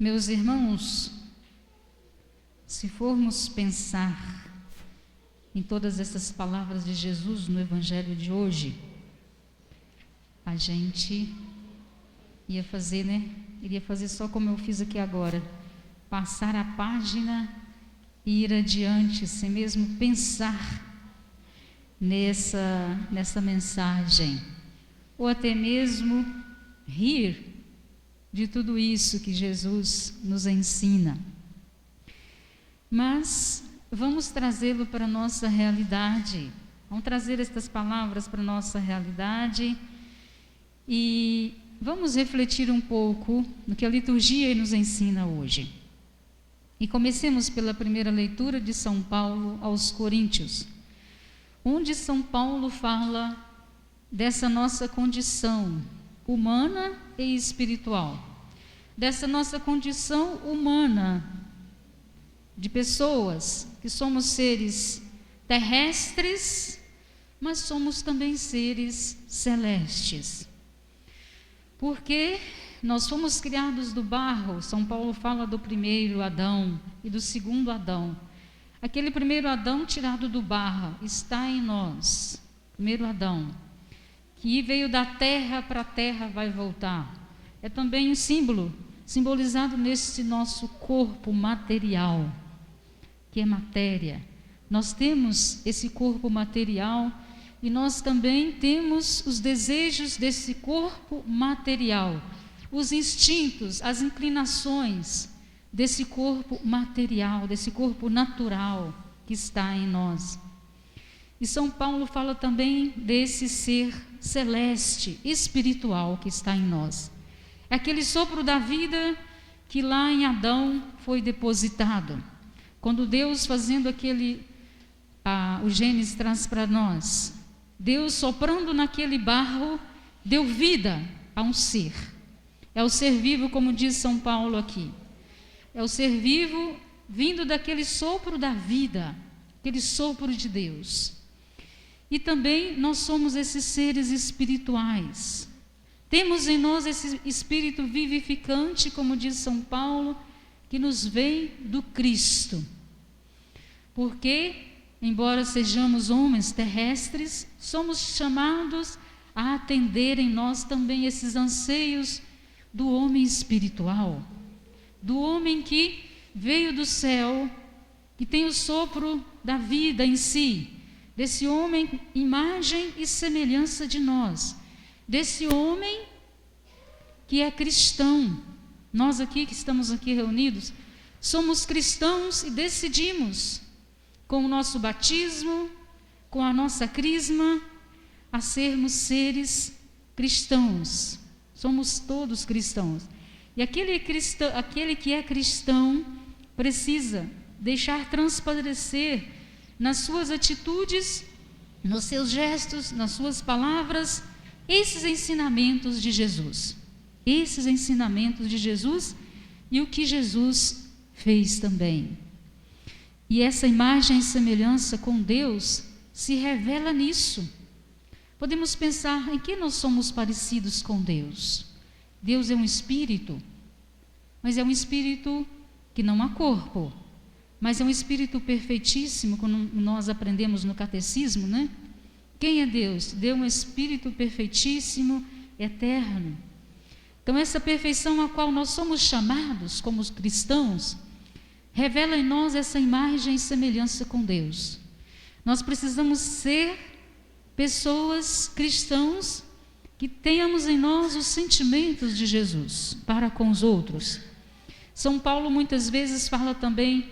Meus irmãos, se formos pensar em todas essas palavras de Jesus no Evangelho de hoje, a gente iria fazer só como eu fiz aqui agora, passar a página e ir adiante, sem mesmo pensar nessa mensagem, ou até mesmo rir de tudo isso que Jesus nos ensina. Mas vamos trazê-lo para a nossa realidade, vamos trazer estas palavras para a nossa realidade e vamos refletir um pouco no que a liturgia nos ensina hoje. E comecemos pela primeira leitura de São Paulo aos Coríntios, onde São Paulo fala dessa nossa condição humana e espiritual, dessa nossa condição humana, de pessoas que somos seres terrestres, mas somos também seres celestes. Porque nós fomos criados do barro. São Paulo fala do primeiro Adão e do segundo Adão. Aquele primeiro Adão tirado do barro está em nós. Primeiro Adão, que veio da terra para a terra, vai voltar. É também um símbolo, simbolizado nesse nosso corpo material, que é matéria. Nós temos esse corpo material e nós também temos os desejos desse corpo material, os instintos, as inclinações desse corpo material, desse corpo natural que está em nós. E São Paulo fala também desse ser celeste, espiritual que está em nós. É aquele sopro da vida que lá em Adão foi depositado. Quando Deus, fazendo o Gênesis traz para nós, Deus soprando naquele barro, deu vida a um ser. É o ser vivo, como diz São Paulo aqui. É o ser vivo vindo daquele sopro da vida, aquele sopro de Deus. E também nós somos esses seres espirituais. Temos em nós esse espírito vivificante, como diz São Paulo, que nos vem do Cristo. Porque, embora sejamos homens terrestres, somos chamados a atender em nós também esses anseios do homem espiritual, do homem que veio do céu, que tem o sopro da vida em si, desse homem, imagem e semelhança de nós, desse homem que é cristão. Nós aqui que estamos aqui reunidos, somos cristãos e decidimos, com o nosso batismo, com a nossa crisma, a sermos seres cristãos. Somos todos cristãos. E aquele que é cristão precisa deixar transparecer nas suas atitudes, nos seus gestos, nas suas palavras, esses ensinamentos de Jesus. Esses ensinamentos de Jesus e o que Jesus fez também. E essa imagem e semelhança com Deus se revela nisso. Podemos pensar em que nós somos parecidos com Deus. Deus é um espírito, mas é um espírito que não há corpo, mas é um espírito perfeitíssimo, como nós aprendemos no catecismo, né? Quem é Deus? Deus é um espírito perfeitíssimo, eterno. Então essa perfeição a qual nós somos chamados como cristãos, revela em nós essa imagem e semelhança com Deus. Nós precisamos ser pessoas cristãos que tenhamos em nós os sentimentos de Jesus para com os outros. São Paulo muitas vezes fala também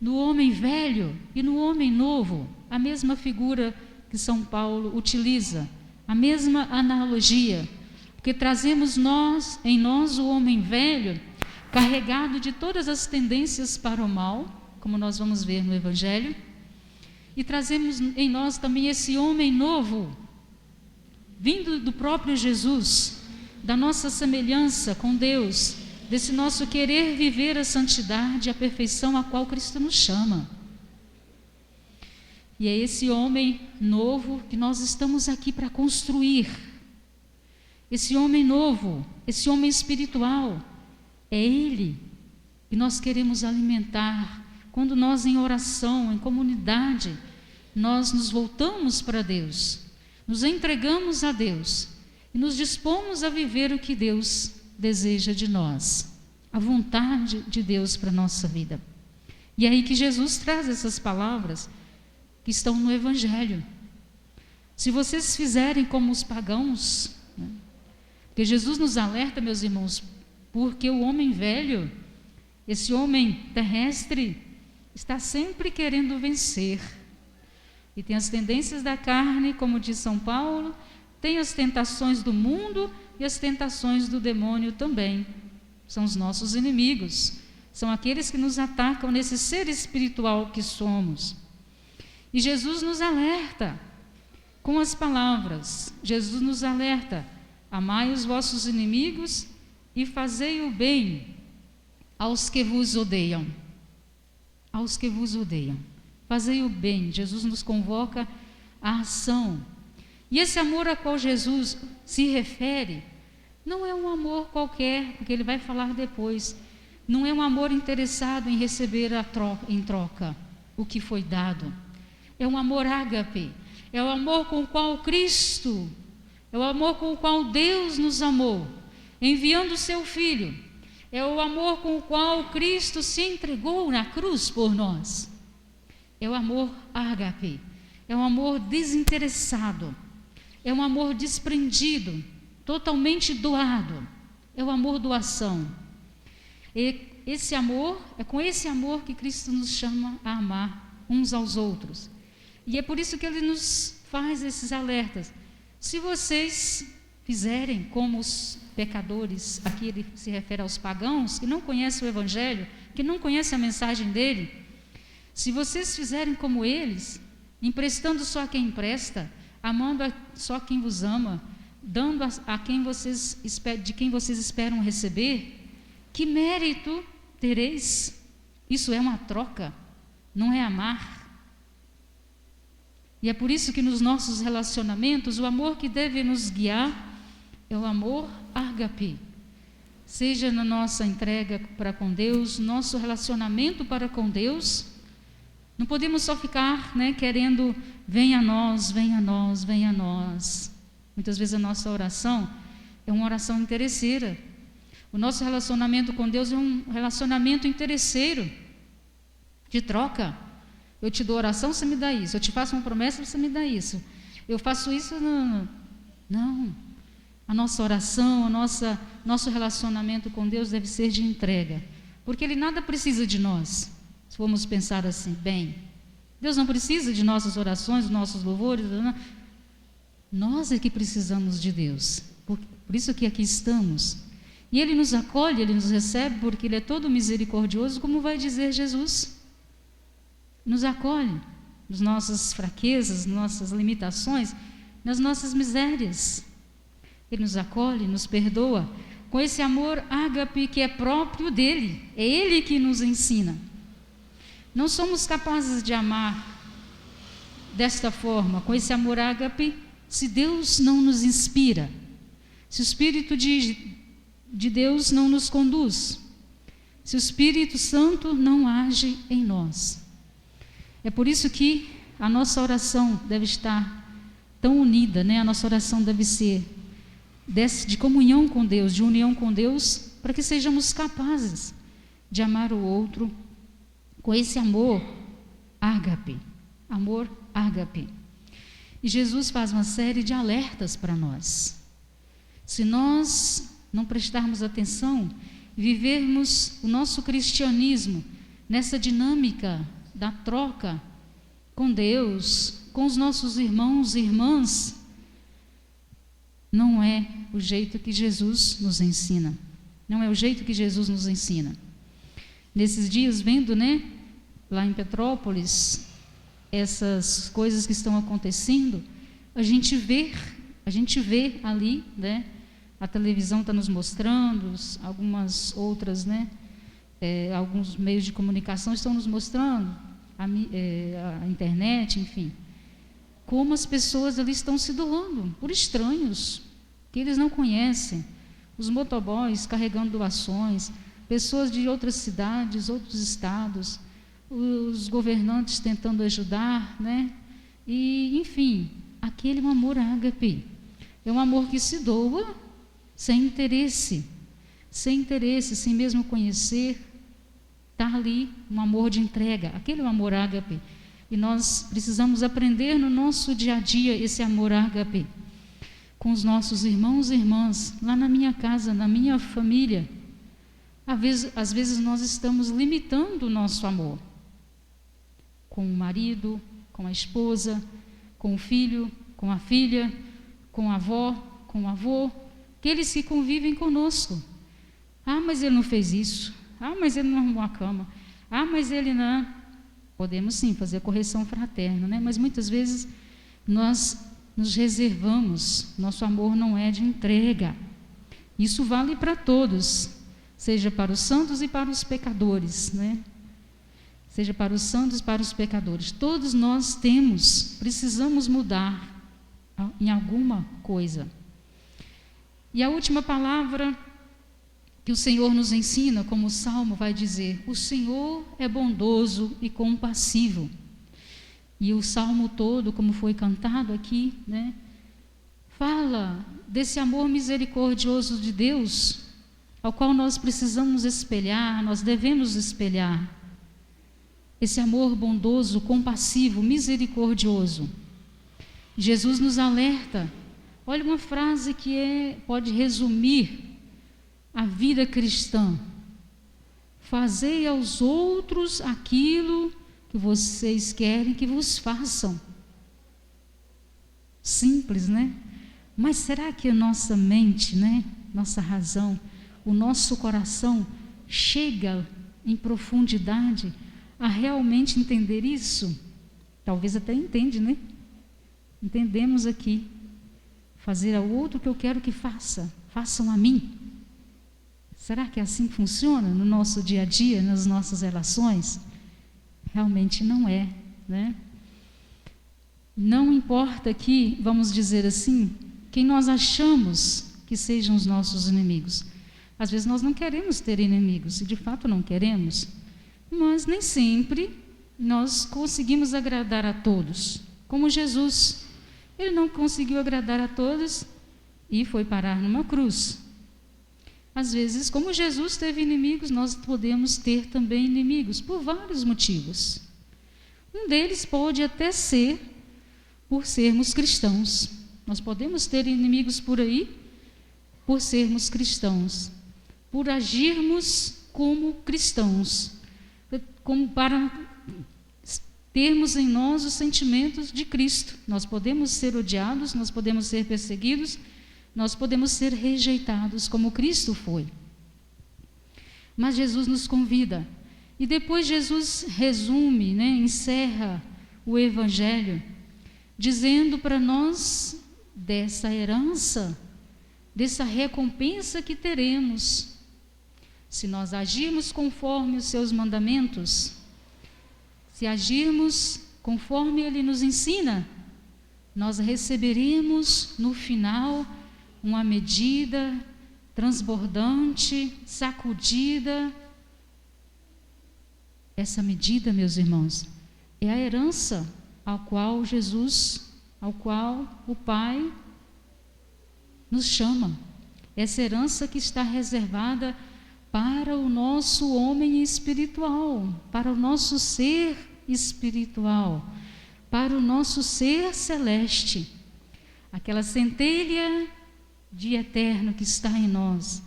do homem velho e no homem novo, a mesma figura que São Paulo utiliza, a mesma analogia, porque trazemos em nós o homem velho, carregado de todas as tendências para o mal, como nós vamos ver no Evangelho, e trazemos em nós também esse homem novo, vindo do próprio Jesus, da nossa semelhança com Deus, desse nosso querer viver a santidade e a perfeição a qual Cristo nos chama. E é esse homem novo que nós estamos aqui para construir. Esse homem novo, esse homem espiritual, é Ele e nós queremos alimentar. Quando nós em oração, em comunidade, nós nos voltamos para Deus, nos entregamos a Deus e nos dispomos a viver o que Deus deseja de nós, a vontade de Deus para a nossa vida. E é aí que Jesus traz essas palavras que estão no Evangelho. Se vocês fizerem como os pagãos, né? Porque Jesus nos alerta, meus irmãos, porque o homem velho, esse homem terrestre, está sempre querendo vencer. E tem as tendências da carne, como diz São Paulo, tem as tentações do mundo e as tentações do demônio também. São os nossos inimigos, são aqueles que nos atacam nesse ser espiritual que somos. E Jesus nos alerta com as palavras, Jesus nos alerta: amai os vossos inimigos e fazei o bem aos que vos odeiam. Aos que vos odeiam. Fazei o bem. Jesus nos convoca à ação. E esse amor a qual Jesus se refere não é um amor qualquer, porque ele vai falar depois. Não é um amor interessado em receber em troca o que foi dado. É um amor ágape. É o amor com o qual Cristo, é o amor com o qual Deus nos amou, enviando o seu Filho. É o amor com o qual Cristo se entregou na cruz por nós. É o amor ágape. É um amor desinteressado. É um amor desprendido, totalmente doado. É o amor doação. E esse amor, é com esse amor que Cristo nos chama a amar uns aos outros. E é por isso que ele nos faz esses alertas. Se vocês fizerem como os pecadores, aqui ele se refere aos pagãos, que não conhecem o Evangelho, que não conhecem a mensagem dele, se vocês fizerem como eles, emprestando só a quem empresta, amando só quem vos ama, dando a quem vocês de quem vocês esperam receber, que mérito tereis? Isso é uma troca, não é amar. E é por isso que nos nossos relacionamentos, o amor que deve nos guiar é o amor ágape. Seja na nossa entrega para com Deus, nosso relacionamento para com Deus. Não podemos só ficar, querendo, venha a nós, venha a nós, venha a nós. Muitas vezes a nossa oração é uma oração interesseira. O nosso relacionamento com Deus é um relacionamento interesseiro, de troca. Eu te dou oração, você me dá isso. Eu te faço uma promessa, você me dá isso. Eu faço isso, não. A nossa oração, nosso relacionamento com Deus deve ser de entrega. Porque Ele nada precisa de nós, se formos pensar assim, bem. Deus não precisa de nossas orações, nossos louvores. Não. Nós é que precisamos de Deus. Por isso que aqui estamos. E Ele nos acolhe, Ele nos recebe, porque Ele é todo misericordioso, como vai dizer Jesus. Nos acolhe nas nossas fraquezas, nas nossas limitações, nas nossas misérias. Ele nos acolhe, nos perdoa, com esse amor ágape que é próprio dele. É Ele que nos ensina. Não somos capazes de amar desta forma, com esse amor ágape, se Deus não nos inspira, se o Espírito de Deus não nos conduz, se o Espírito Santo não age em nós. É por isso que a nossa oração deve estar tão unida, A nossa oração deve ser de comunhão com Deus, de união com Deus, para que sejamos capazes de amar o outro com esse amor ágape, amor ágape. E Jesus faz uma série de alertas para nós. Se nós não prestarmos atenção e vivermos o nosso cristianismo nessa dinâmica da troca com Deus, com os nossos irmãos e irmãs, não é o jeito que Jesus nos ensina. Não é o jeito que Jesus nos ensina. Nesses dias, vendo, lá em Petrópolis, essas coisas que estão acontecendo, a gente vê ali, a televisão está nos mostrando, algumas outras, alguns meios de comunicação estão nos mostrando, a internet, enfim, como as pessoas ali estão se doando por estranhos que eles não conhecem, os motoboys carregando doações, pessoas de outras cidades, outros estados, os governantes tentando ajudar, né? E, enfim, aquele é um amor ágape. É um amor que se doa sem interesse, sem mesmo conhecer. Está ali um amor de entrega, aquele é o amor ágape. E nós precisamos aprender no nosso dia a dia esse amor ágape com os nossos irmãos e irmãs, lá na minha casa, na minha família. Às vezes nós estamos limitando o nosso amor com o marido, com a esposa, com o filho, com a filha, com a avó, com o avô, aqueles que convivem conosco. Ah, mas ele não fez isso. Ah, mas ele não arrumou a cama. Ah, mas ele não... Podemos sim fazer a correção fraterna, né? Mas muitas vezes nós nos reservamos, nosso amor não é de entrega. Isso vale para todos, seja para os santos e para os pecadores, né? Seja para os santos e para os pecadores. Todos nós precisamos mudar em alguma coisa. E a última palavra que o Senhor nos ensina, como o Salmo vai dizer, o Senhor é bondoso e compassivo. E o Salmo todo, como foi cantado aqui, né, fala desse amor misericordioso de Deus, ao qual nós precisamos espelhar, nós devemos espelhar. Esse amor bondoso, compassivo, misericordioso. Jesus nos alerta. Olha uma frase que pode resumir a vida cristã: fazei aos outros aquilo que vocês querem que vos façam. Simples, né? Mas será que a nossa mente, né, nossa razão, o nosso coração chega em profundidade a realmente entender isso? Talvez até entende, né? Entendemos aqui. Fazer ao outro o que eu quero que façam a mim. Será que assim funciona no nosso dia a dia, nas nossas relações? Realmente não é, né? Não importa aqui, vamos dizer assim, quem nós achamos que sejam os nossos inimigos. Às vezes nós não queremos ter inimigos, e de fato não queremos, mas nem sempre nós conseguimos agradar a todos. Como Jesus, ele não conseguiu agradar a todos e foi parar numa cruz. Às vezes, como Jesus teve inimigos, nós podemos ter também inimigos, por vários motivos. Um deles pode até ser por sermos cristãos. Nós podemos ter inimigos por aí, por sermos cristãos, por agirmos como cristãos, como para termos em nós os sentimentos de Cristo. Nós podemos ser odiados, nós podemos ser perseguidos, nós podemos ser rejeitados como Cristo foi. Mas Jesus nos convida. E depois Jesus resume, né, encerra o Evangelho, dizendo para nós dessa herança, dessa recompensa que teremos. Se nós agirmos conforme os seus mandamentos, se agirmos conforme Ele nos ensina, nós receberemos no final uma medida transbordante, sacudida. Essa medida, meus irmãos, é a herança ao qual o Pai nos chama. Essa herança que está reservada para o nosso homem espiritual, para o nosso ser espiritual, para o nosso ser celeste. Aquela centelha de eterno que está em nós,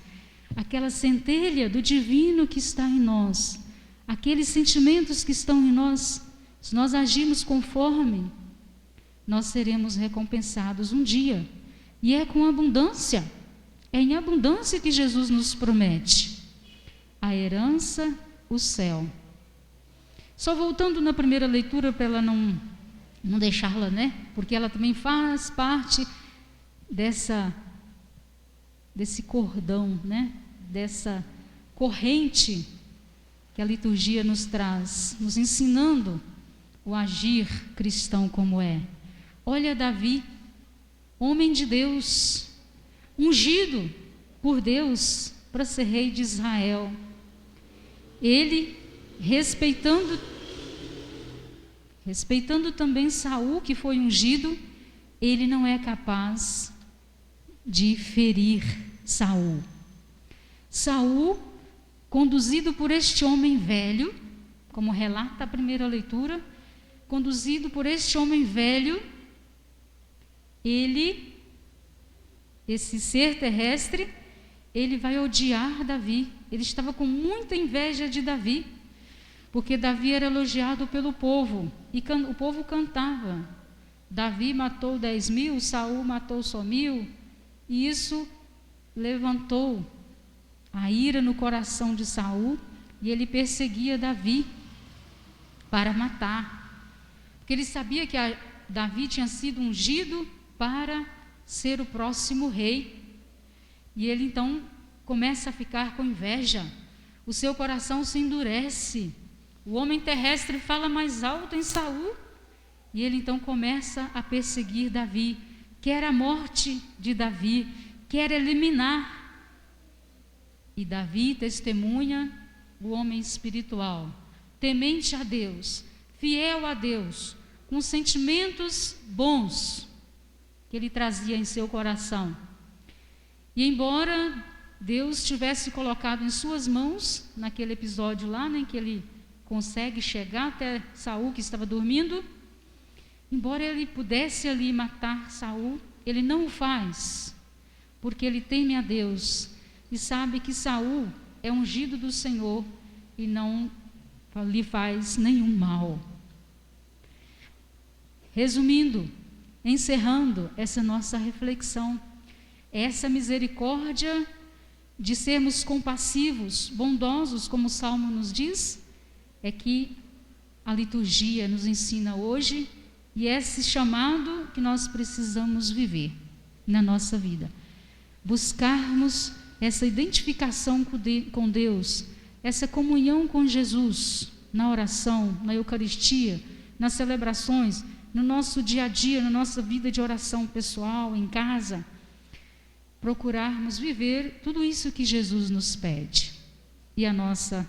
aquela centelha do divino que está em nós, aqueles sentimentos que estão em nós, se nós agirmos conforme, nós seremos recompensados um dia, e é com abundância, é em abundância que Jesus nos promete, a herança, o céu. Só voltando na primeira leitura, para ela não deixá-la, né, porque ela também faz parte desse cordão, né, dessa corrente que a liturgia nos traz, nos ensinando o agir cristão como é. Olha Davi, homem de Deus, ungido por Deus para ser rei de Israel. ele, respeitando também Saul, que foi ungido, ele não é capaz de ferir Saul. Saul, conduzido por este homem velho, como relata a primeira leitura, conduzido por este homem velho, esse ser terrestre, ele vai odiar Davi. Ele estava com muita inveja de Davi, porque Davi era elogiado pelo povo, e o povo cantava: Davi matou 10.000, Saul matou só 1.000, e isso levantou a ira no coração de Saul, e ele perseguia Davi para matar, porque ele sabia que Davi tinha sido ungido para ser o próximo rei, e ele então começa a ficar com inveja, o seu coração se endurece, o homem terrestre fala mais alto em Saul, e ele então começa a perseguir Davi, quer a morte de Davi, quer eliminar. E Davi testemunha o homem espiritual, temente a Deus, fiel a Deus, com sentimentos bons que ele trazia em seu coração. E embora Deus tivesse colocado em suas mãos, naquele episódio lá, em que ele consegue chegar até Saul, que estava dormindo, embora ele pudesse ali matar Saul, ele não o faz, porque ele teme a Deus e sabe que Saul é ungido do Senhor e não lhe faz nenhum mal. Resumindo, encerrando essa nossa reflexão, essa misericórdia de sermos compassivos, bondosos, como o Salmo nos diz, é que a liturgia nos ensina hoje, e é esse chamado que nós precisamos viver na nossa vida. Buscarmos essa identificação com Deus, essa comunhão com Jesus, na oração, na Eucaristia, nas celebrações, no nosso dia a dia, na nossa vida de oração pessoal, em casa, procurarmos viver tudo isso que Jesus nos pede, e a nossa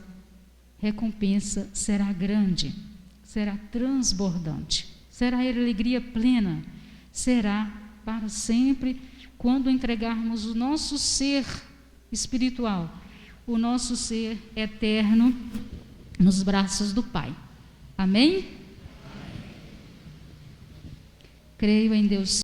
recompensa será grande, será transbordante, será alegria plena, será para sempre, quando entregarmos o nosso ser espiritual, o nosso ser eterno, nos braços do Pai. Amém? Creio em Deus